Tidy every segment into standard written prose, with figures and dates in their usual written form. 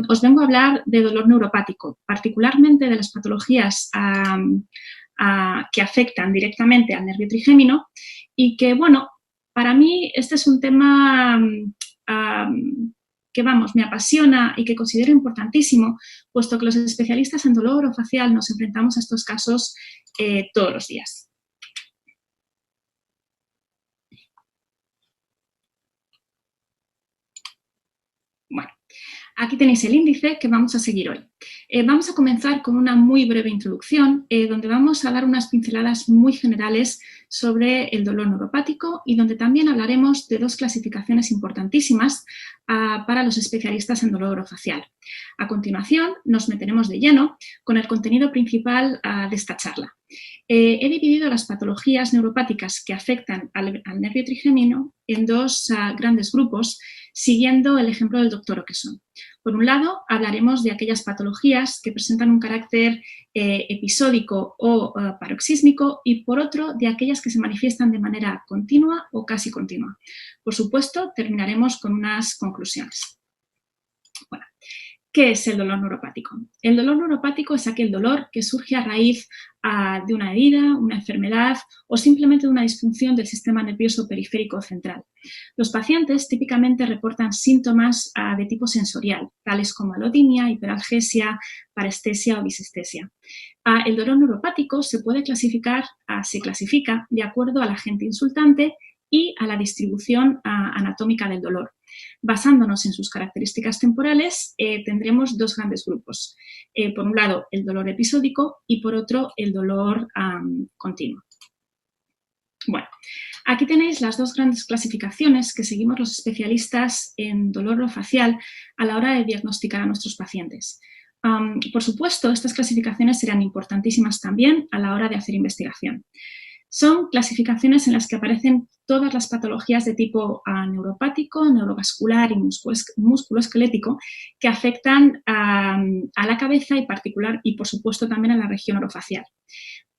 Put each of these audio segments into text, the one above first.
os vengo a hablar de dolor neuropático, particularmente de las patologías que afectan directamente al nervio trigémino y que, bueno, para mí este es un tema que, vamos, me apasiona y que considero importantísimo, puesto que los especialistas en dolor orofacial nos enfrentamos a estos casos todos los días. Bueno, aquí tenéis el índice que vamos a seguir hoy. Vamos a comenzar con una muy breve introducción, donde vamos a dar unas pinceladas muy generales sobre el dolor neuropático y donde también hablaremos de dos clasificaciones importantísimas para los especialistas en dolor orofacial. A continuación, nos meteremos de lleno con el contenido principal de esta charla. He dividido las patologías neuropáticas que afectan al nervio trigémino en dos grandes grupos, siguiendo el ejemplo del doctor Oquesson. Por un lado, hablaremos de aquellas patologías que presentan un carácter episódico o paroxísmico y, por otro, de aquellas que se manifiestan de manera continua o casi continua. Por supuesto, terminaremos con unas conclusiones. Bueno, ¿qué es el dolor neuropático? El dolor neuropático es aquel dolor que surge a raíz de una herida, una enfermedad o simplemente de una disfunción del sistema nervioso periférico central. Los pacientes típicamente reportan síntomas de tipo sensorial, tales como alotimia, hiperalgesia, parestesia o disestesia. El dolor neuropático se clasifica de acuerdo al agente insultante y a la distribución anatómica del dolor. Basándonos en sus características temporales, tendremos dos grandes grupos. Por un lado, el dolor episódico y por otro, el dolor continuo. Bueno, aquí tenéis las dos grandes clasificaciones que seguimos los especialistas en dolor orofacial a la hora de diagnosticar a nuestros pacientes. Por supuesto, estas clasificaciones serán importantísimas también a la hora de hacer investigación. Son clasificaciones en las que aparecen todas las patologías de tipo neuropático, neurovascular y musculoesquelético que afectan a la cabeza y por supuesto también a la región orofacial.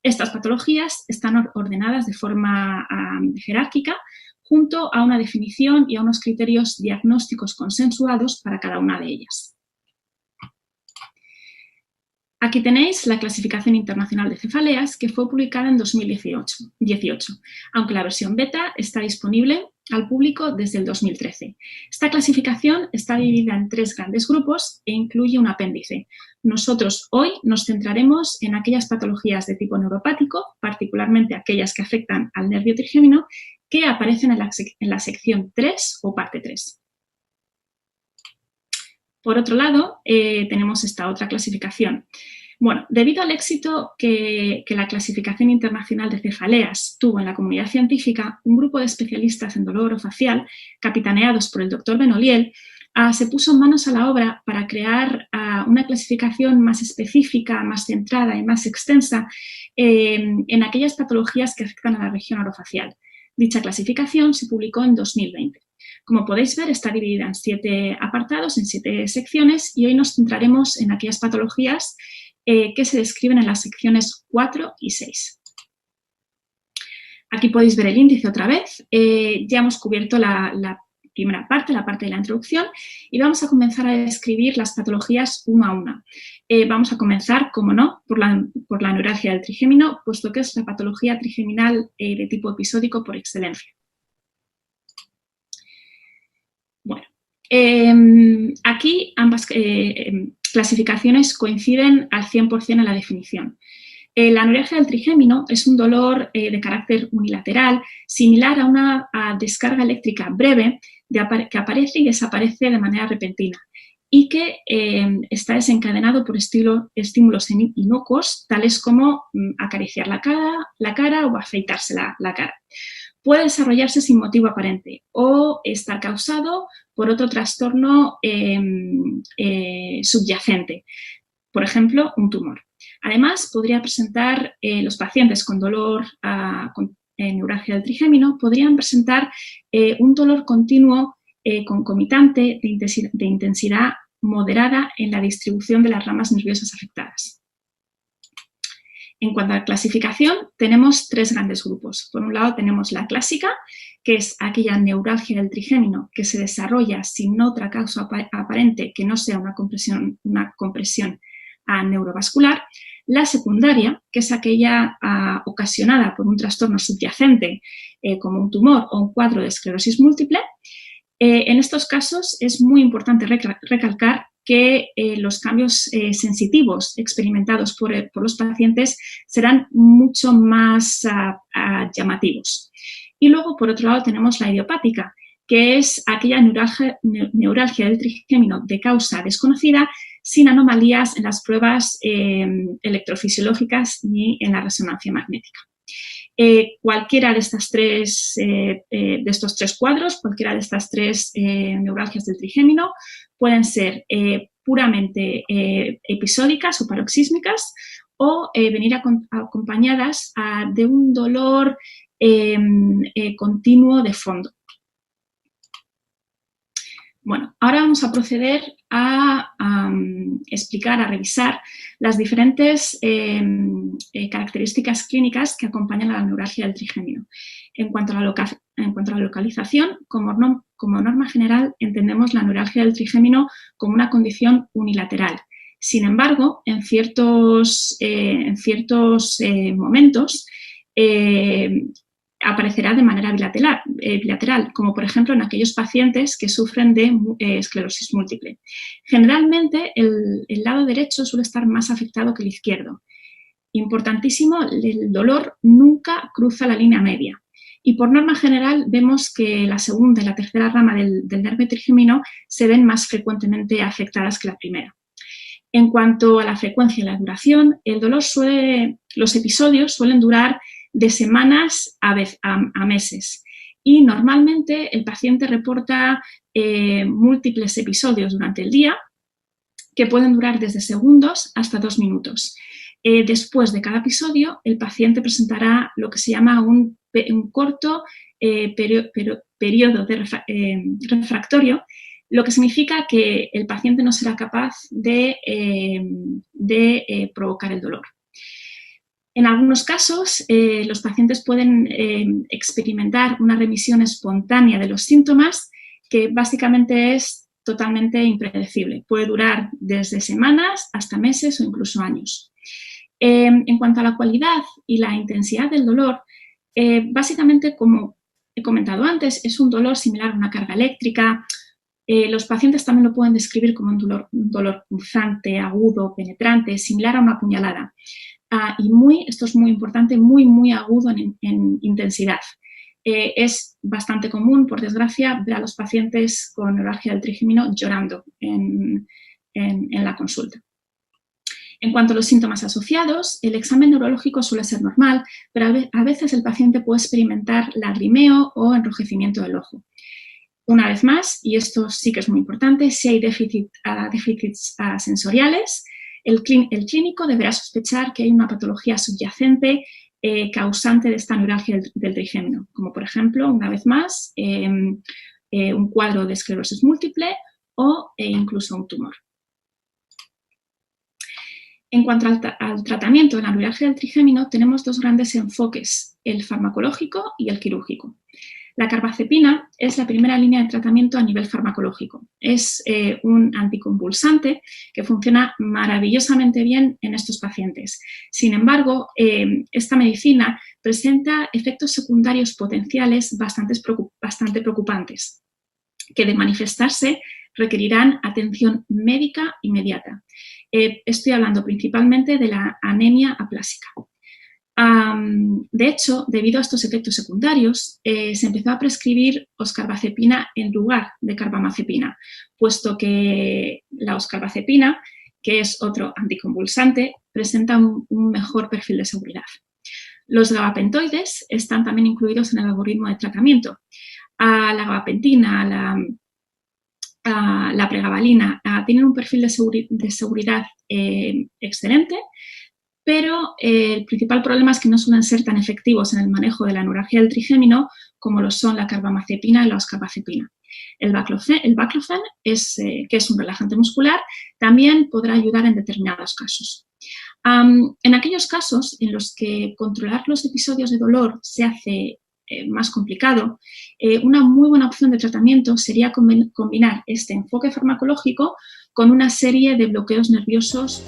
Estas patologías están ordenadas de forma jerárquica junto a una definición y a unos criterios diagnósticos consensuados para cada una de ellas. Aquí tenéis la clasificación internacional de cefaleas que fue publicada en 2018, aunque la versión beta está disponible al público desde el 2013. Esta clasificación está dividida en tres grandes grupos e incluye un apéndice. Nosotros hoy nos centraremos en aquellas patologías de tipo neuropático, particularmente aquellas que afectan al nervio trigémino, que aparecen en la sección 3 o parte 3. Por otro lado, tenemos esta otra clasificación. Bueno, debido al éxito que la clasificación internacional de cefaleas tuvo en la comunidad científica, un grupo de especialistas en dolor orofacial, capitaneados por el doctor Benoliel, se puso manos a la obra para crear una clasificación más específica, más centrada y más extensa en aquellas patologías que afectan a la región orofacial. Dicha clasificación se publicó en 2020. Como podéis ver, está dividida en 7 apartados, en 7 secciones, y hoy nos centraremos en aquellas patologías que se describen en las secciones 4 y 6. Aquí podéis ver el índice otra vez. Ya hemos cubierto la primera parte, la parte de la introducción, y vamos a comenzar a describir las patologías una a una. Vamos a comenzar, como no, por la neuralgia del trigémino, puesto que es la patología trigeminal de tipo episódico por excelencia. Bueno, aquí ambas clasificaciones coinciden al 100% en la definición. La neuralgia del trigémino es un dolor de carácter unilateral, similar a una descarga eléctrica breve que aparece y desaparece de manera repentina y que está desencadenado por estímulos inocuos, tales como acariciar la cara o afeitarse la cara. Puede desarrollarse sin motivo aparente o estar causado por otro trastorno subyacente, por ejemplo, un tumor. Además, podría presentar los pacientes con dolor con neuralgia del trigémino, podrían presentar un dolor continuo concomitante de intensidad moderada en la distribución de las ramas nerviosas afectadas. En cuanto a la clasificación, tenemos tres grandes grupos. Por un lado tenemos la clásica, que es aquella neuralgia del trigémino que se desarrolla sin otra causa aparente que no sea una compresión neurovascular. La secundaria, que es aquella ocasionada por un trastorno subyacente, como un tumor o un cuadro de esclerosis múltiple. En estos casos es muy importante recalcar que los cambios sensitivos experimentados por los pacientes serán mucho más llamativos. Y luego, por otro lado, tenemos la idiopática, que es aquella neuralgia del trigémino de causa desconocida, sin anomalías en las pruebas electrofisiológicas ni en la resonancia magnética. Cualquiera de estos tres cuadros, cualquiera de estas tres neuralgias del trigémino pueden ser puramente episódicas o paroxísmicas o venir acompañadas de un dolor continuo de fondo. Bueno, ahora vamos a proceder a explicar, a revisar las diferentes características clínicas que acompañan a la neuralgia del trigémino. En cuanto a la localización, como norma general, entendemos la neuralgia del trigémino como una condición unilateral. Sin embargo, en ciertos momentos, aparecerá de manera bilateral, como por ejemplo en aquellos pacientes que sufren de esclerosis múltiple. Generalmente el lado derecho suele estar más afectado que el izquierdo. Importantísimo, el dolor nunca cruza la línea media. Y por norma general vemos que la segunda y la tercera rama del nervio trigémino se ven más frecuentemente afectadas que la primera. En cuanto a la frecuencia y la duración, los episodios suelen durar de semanas a meses. Y normalmente el paciente reporta múltiples episodios durante el día que pueden durar desde segundos hasta 2 minutos. Después de cada episodio, el paciente presentará lo que se llama un corto periodo refractorio, lo que significa que el paciente no será capaz de provocar el dolor. En algunos casos, los pacientes pueden experimentar una remisión espontánea de los síntomas que básicamente es totalmente impredecible. Puede durar desde semanas hasta meses o incluso años. En cuanto a la cualidad y la intensidad del dolor, básicamente, como he comentado antes, es un dolor similar a una carga eléctrica. Los pacientes también lo pueden describir como un dolor punzante, agudo, penetrante, similar a una puñalada. Y esto es muy importante, muy agudo en intensidad. Es bastante común, por desgracia, ver a los pacientes con neuralgia del trigémino llorando en la consulta. En cuanto a los síntomas asociados, el examen neurológico suele ser normal, pero a veces el paciente puede experimentar lagrimeo o enrojecimiento del ojo. Una vez más, y esto sí que es muy importante, si hay déficits sensoriales, el clínico deberá sospechar que hay una patología subyacente causante de esta neuralgia del trigémino, como por ejemplo, una vez más, un cuadro de esclerosis múltiple o incluso un tumor. En cuanto al tratamiento de la neuralgia del trigémino, tenemos dos grandes enfoques, el farmacológico y el quirúrgico. La carbazepina es la primera línea de tratamiento a nivel farmacológico. Es un anticonvulsante que funciona maravillosamente bien en estos pacientes. Sin embargo, esta medicina presenta efectos secundarios potenciales bastante preocupantes, que de manifestarse requerirán atención médica inmediata. Estoy hablando principalmente de la anemia aplásica. De hecho, debido a estos efectos secundarios, se empezó a prescribir oscarbazepina en lugar de carbamazepina, puesto que la oscarbazepina, que es otro anticonvulsante, presenta un mejor perfil de seguridad. Los gabapentoides están también incluidos en el algoritmo de tratamiento. La gabapentina, la pregabalina tienen un perfil de seguridad excelente, pero el principal problema es que no suelen ser tan efectivos en el manejo de la neuralgia del trigémino como lo son la carbamazepina y la oscarbazepina. El baclofen, que es un relajante muscular, también podrá ayudar en determinados casos. En aquellos casos en los que controlar los episodios de dolor se hace más complicado, una muy buena opción de tratamiento sería combinar este enfoque farmacológico con una serie de bloqueos nerviosos.